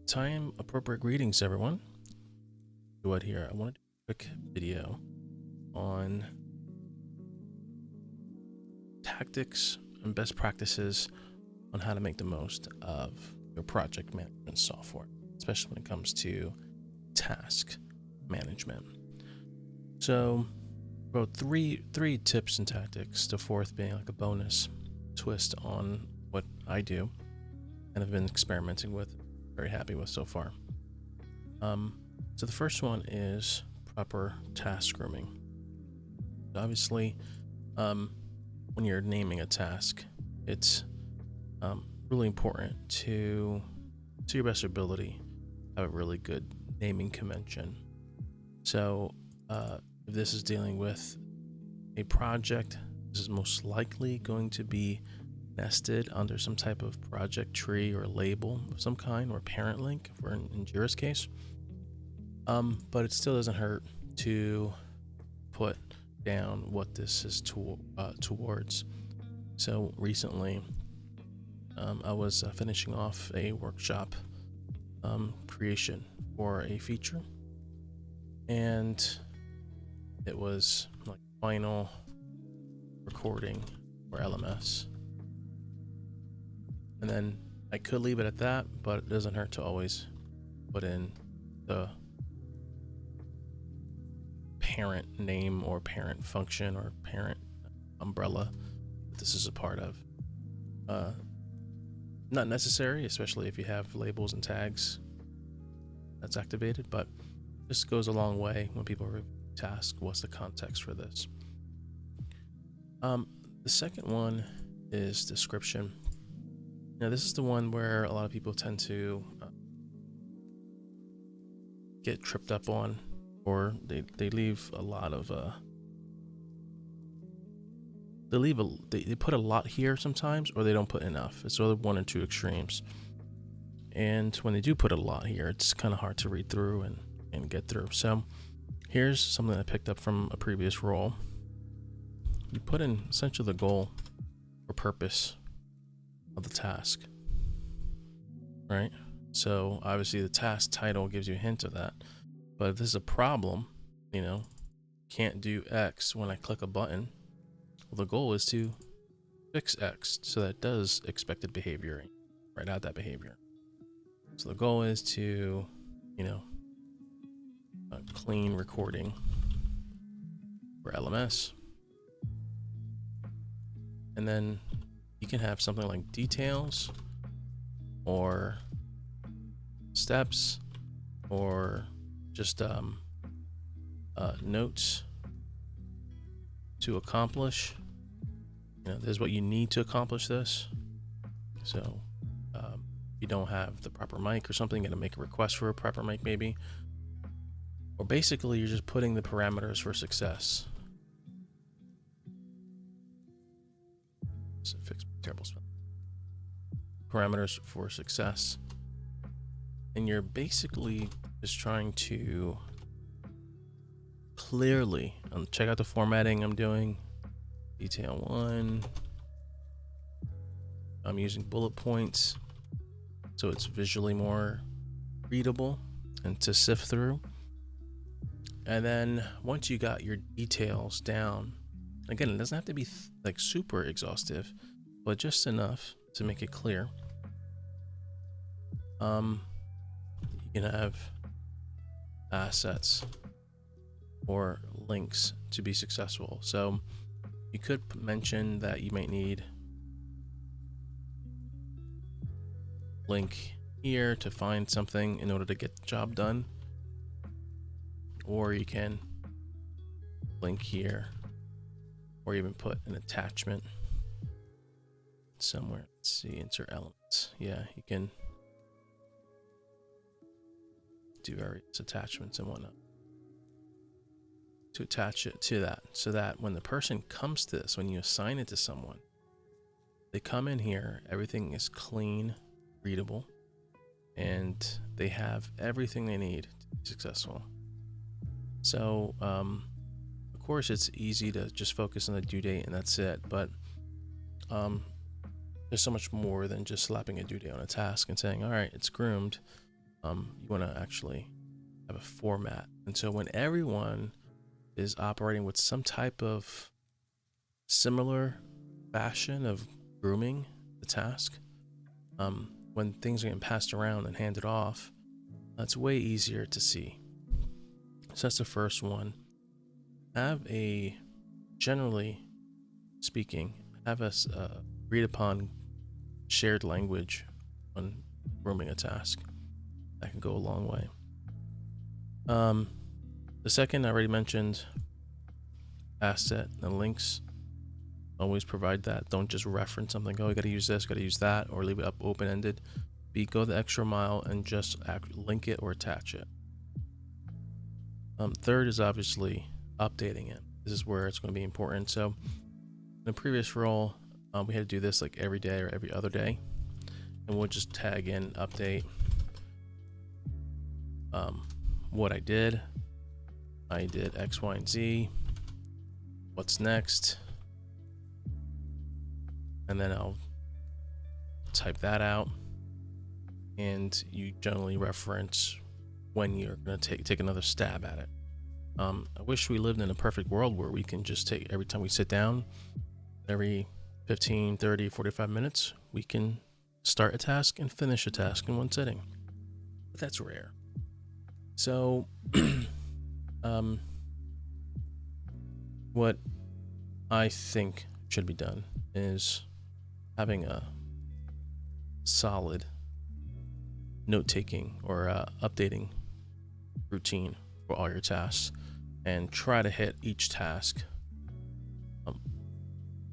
Time appropriate greetings, everyone. What here? I want to do a quick video on tactics and best practices on how to make the most of your project management software, especially when it comes to task management. So, about three tips and tactics. The fourth being like a bonus twist on what I do and have been experimenting with, very happy with so far. So the first one is proper task grooming. Obviously, when you're naming a task, it's really important to your best ability, have a really good naming convention. So if this is dealing with a project, this is most likely going to be nested under some type of project tree or label of some kind, or parent link if we're in Jira's case. But it still doesn't hurt to put down what this is towards. So recently, I was finishing off a workshop creation for a feature, and it was like final recording for LMS. And then I could leave it at that, but it doesn't hurt to always put in the parent name or parent function or parent umbrella that this is a part of. Not necessary, especially if you have labels and tags that's activated, but this goes a long way when people review tasks. What's the context for this? The second one is description. Now, this is the one where a lot of people tend to get tripped up on, or they leave a lot of they put a lot here sometimes, or they don't put enough. It's either one or two extremes. And when they do put a lot here, it's kind of hard to read through and get through. So here's something I picked up from a previous role. You put in essentially the goal or purpose of the task, right? So obviously the task title gives you a hint of that. But if this is a problem, can't do X when I click a button, well, the goal is to fix X so that it does expected behavior, write out that behavior. So the goal is to, clean recording for LMS. And then you can have something like details or steps or just notes to accomplish. This is what you need to accomplish this. So you don't have the proper mic or something, you're gonna make a request for a proper mic maybe. Or basically you're just putting the parameters for success. So fix terrible spell. Parameters for success. And you're basically just trying to clearly check out the formatting I'm doing. Detail 1. I'm using bullet points so it's visually more readable and to sift through. And then once you got your details down, again, it doesn't have to be like super exhaustive, but just enough to make it clear. You can have assets or links to be successful. So you could mention that you might need link here to find something in order to get the job done, or you can link here, or even put an attachment somewhere. Let's see, insert elements. Yeah, you can do various attachments and whatnot to attach it to that, so that when the person comes to this, when you assign it to someone, they come in here, everything is clean, readable, and they have everything they need to be successful. So of course it's easy to just focus on the due date and that's it, but there's so much more than just slapping a due date on a task and saying, all right, it's groomed, You want to actually have a format. And so when everyone is operating with some type of similar fashion of grooming the task, when things are getting passed around and handed off, it's way easier to see. So that's the first one. Generally speaking, have a agreed upon shared language on grooming a task. That can go a long way. The second I already mentioned, asset and links. Always provide that. Don't just reference something. Oh, you got to use this, got to use that, or leave it up open-ended. Go the extra mile and just link it or attach it. Third is obviously updating it. This is where it's going to be important. So in the previous role, we had to do this like every day or every other day, and we'll just tag in update what I did X, Y, and Z. What's next? And then I'll type that out, and you generally reference when you're going to take another stab at it. I wish we lived in a perfect world where we can just take, every time we sit down, every 15, 30, 45 minutes, we can start a task and finish a task in one sitting. But that's rare. So, what I think should be done is having a solid note-taking or updating routine for all your tasks, and try to hit each task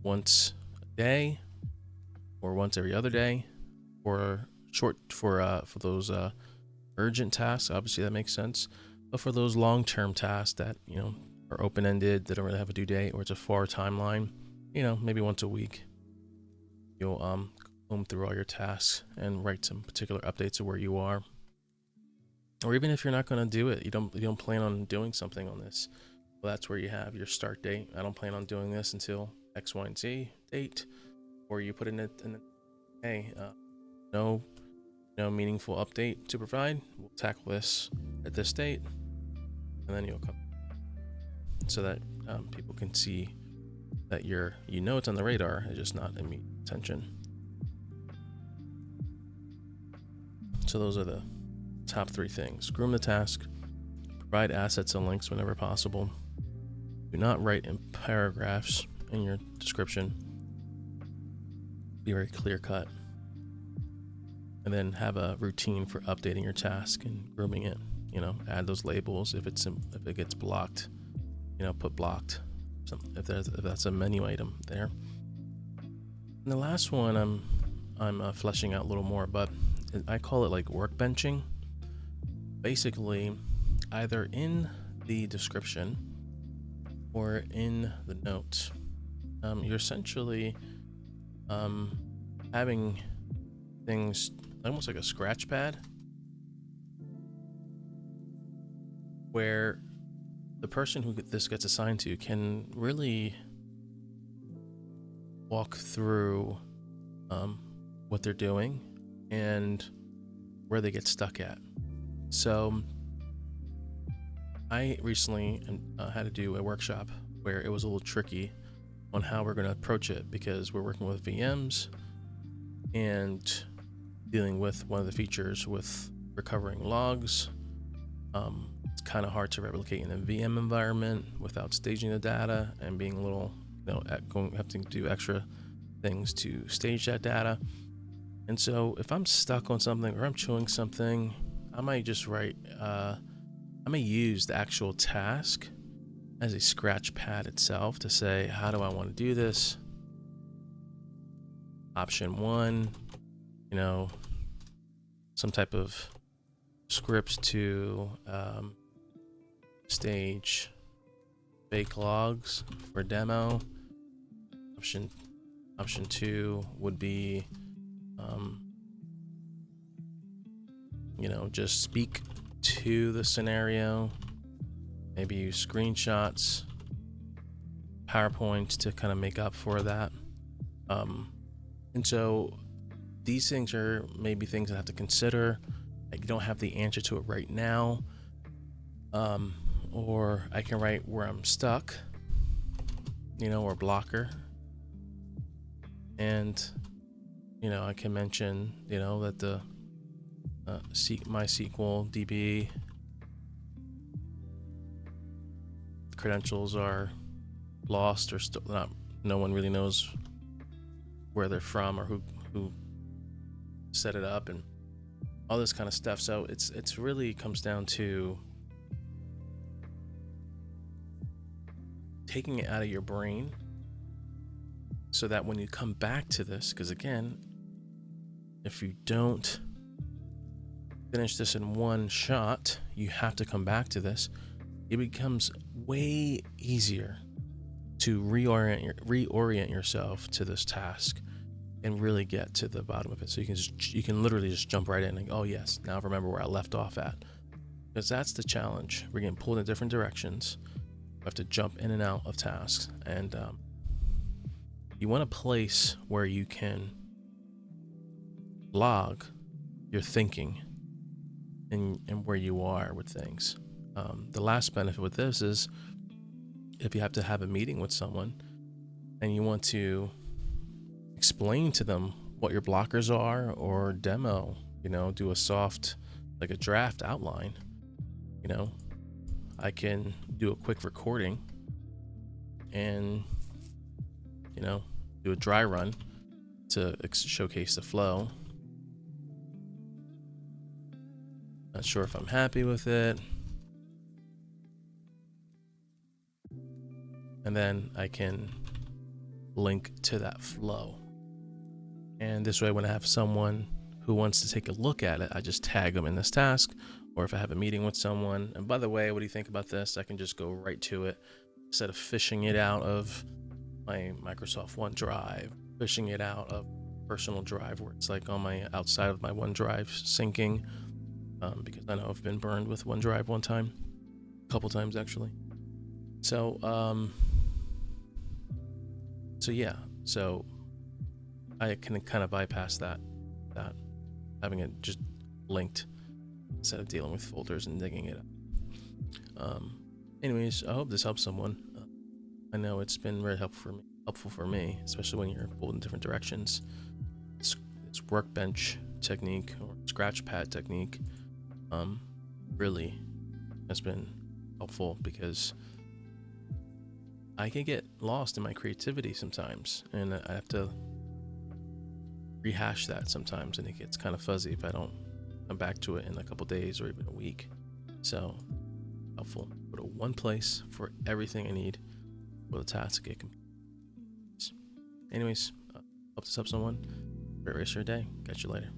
once a day or once every other day, or short for those urgent tasks. Obviously that makes sense, but for those long-term tasks that are open-ended, that don't really have a due date, or it's a far timeline, maybe once a week you'll comb through all your tasks and write some particular updates of where you are. Or even if you're not going to do it, you don't plan on doing something on this, well, that's where you have your start date. I don't plan on doing this until X, Y, and Z date. Or you put in it, hey, no meaningful update to provide. We'll tackle this at this date, and then you'll come so that people can see that it's on the radar. It's just not immediate attention. So those are the top 3 things. Groom the task, provide assets and links whenever possible. Do not write in paragraphs in your description. Be very clear cut. And then have a routine for updating your task and grooming it. Add those labels if it gets blocked. Put blocked. If that's a menu item there. And the last one I'm fleshing out a little more, but I call it like workbenching. Basically, either in the description or in the notes, you're essentially having things almost like a scratch pad, where the person who this gets assigned to can really walk through what they're doing and where they get stuck at. So I recently had to do a workshop where it was a little tricky on how we're going to approach it, because we're working with VMs and dealing with one of the features with recovering logs. It's kind of hard to replicate in a VM environment without staging the data and being a little, having to do extra things to stage that data. And so if I'm stuck on something or I'm chewing something, I might just write, I may use the actual task as a scratch pad itself to say, how do I want to do this? Option 1, some type of script to stage fake logs for demo. Option 2 would be, just speak to the scenario, maybe use screenshots, PowerPoint to kind of make up for that. And so these things are maybe things I have to consider you don't have the answer to it right now, or I can write where I'm stuck, or blocker, and I can mention that the MySQL DB credentials are lost or still not. No one really knows where they're from or who set it up and all this kind of stuff. So it's really comes down to taking it out of your brain so that when you come back to this, because again, if you don't finish this in one shot, you have to come back to this. It becomes way easier to reorient yourself to this task and really get to the bottom of it. So you can literally just jump right in and go, oh yes, now I remember where I left off at. Because that's the challenge. We're getting pulled in different directions. We have to jump in and out of tasks, and you want a place where you can log your thinking and where you are with things. The last benefit with this is if you have to have a meeting with someone and you want to explain to them what your blockers are or demo, do a soft, like a draft outline, I can do a quick recording and, do a dry run to showcase the flow. Not sure if I'm happy with it. And then I can link to that flow. And this way, when I have someone who wants to take a look at it, I just tag them in this task. Or if I have a meeting with someone, and by the way, what do you think about this? I can just go right to it instead of fishing it out of my Microsoft OneDrive, fishing it out of personal drive where it's like on my outside of my OneDrive syncing, because I know I've been burned with OneDrive one time, a couple times actually. So I can kind of bypass that having it just linked instead of dealing with folders and digging it up. Anyways, I hope this helps someone. I know it's been very helpful for me, especially when you're pulled in different directions. This workbench technique or scratch pad technique really has been helpful because I can get lost in my creativity sometimes, and I have to rehash that sometimes, and it gets kind of fuzzy if I don't come back to it in a couple days or even a week. So helpful. Go to one place for everything I need for the task to get complete. Anyways, hope this helps someone. Great rest of your day. Catch you later.